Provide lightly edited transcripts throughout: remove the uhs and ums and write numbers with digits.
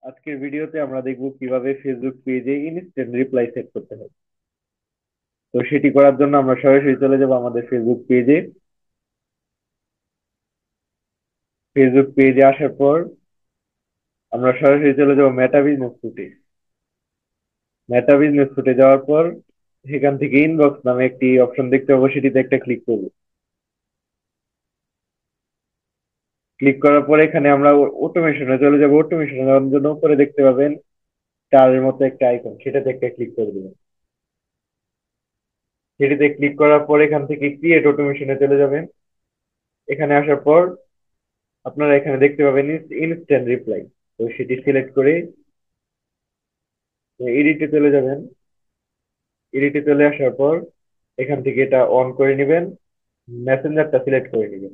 আজকের ভিডিওতে আমরা দেখব কিভাবে ফেসবুক পেজে ইনস্ট্যান্ট রিপ্লাই সেট করতে হয়। তো সেটি করার জন্য আমরা সরাসরি চলে যাব আমাদের ফেসবুক পেজে। ফেসবুক পেজে আসার পর আমরা সরাসরি চলে যাব মেটা বিজনেস স্যুটে। মেটা বিজনেস স্যুটে যাওয়ার পর সেখান থেকে ইনবক্স নামে একটি অপশন দেখতে পাবো, সেটিতে একটা ক্লিক করব। ক্লিক করার পর এখানে আমরা অটোমেশনে চলে যাব। অটোমেশনে যাওয়ার জন্য উপরে দেখতে পাবেন স্টারের মতো একটা আইকন, সেটাতে একটা ক্লিক করে দেবেন। সেটিতে ক্লিক করার পর এখান থেকে ক্রিয়েট অটোমেশনে চলে যাবেন। এখানে আসার পর আপনারা এখানে দেখতে পাবেন ইনস্ট্যান্ট রিপ্লাই। তো সেটি সিলেক্ট করে এডিটে চলে যাবেন। এডিটে চলে আসার পর এখান থেকে এটা অন করে নেবেন। মেসেঞ্জারটা সিলেক্ট করে নেবেন।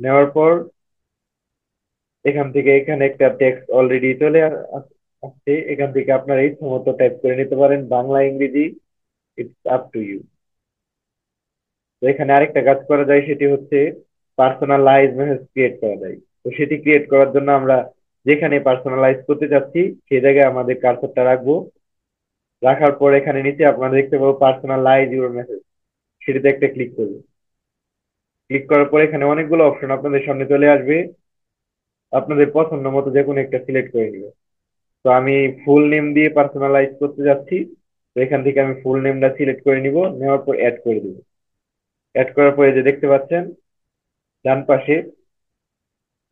নেওয়ার পর এখান থেকে এখানে একটা টেক্সট অলরেডি আসছে। এখান থেকে আপনারা ইচ্ছা মতো টাইপ করে নিতে পারেন, বাংলা ইংরেজি, ইটস আপ টু ইউ। তো এখানে আরেকটা কাজ করা যায়, সেটি হচ্ছে পার্সোনালাইজ মেসেজ ক্রিয়েট করা যায়। তো সেটি ক্রিয়েট করার জন্য আমরা যেখানে পার্সোনালাইজ করতে চাচ্ছি সেই জায়গায় আমাদের কার্সরটা রাখবো। রাখার পর এখানে নিচে আপনারা দেখতে পাবো পার্সোনালাইজ ইউর মেসেজ, সেটিতে একটা ক্লিক করবো। ক্লিক করার পর এখানে অনেকগুলো অপশন আপনাদের সামনে চলে আসবে। আপনাদের পছন্দ মতো যে কোনো একটা সিলেক্ট করে নিবে। তো আমি ফুল নেম দিয়ে পার্সোনালাইজ করতে যাচ্ছি। তো এখান থেকে আমি ফুল নেমটা সিলেক্ট করে নিব। নেওয়ার পর অ্যাড করে দিব। অ্যাড করার পরে যে দেখতে পাচ্ছেন ডান পাশে,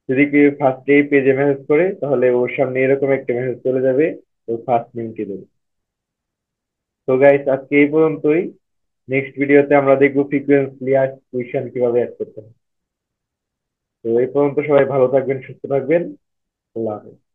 যদি কেউ ফার্স্টে এই পেজে মেসেজ করে তাহলে ওর সামনে এরকম একটা মেসেজ চলে যাবে, ওর ফার্স্ট নেমটি দেবে। তো গাইস, আজকে এই পর্যন্তই। নেক্সট ভিডিওতে আমরা দেখবো ফ্রিকোয়েন্সলি আর কুইশন কিভাবে অ্যাড করতে হয়। তো এই পর্যন্ত সবাই ভালো থাকবেন, সুস্থ থাকবেন। আল্লাহ হাফেজ।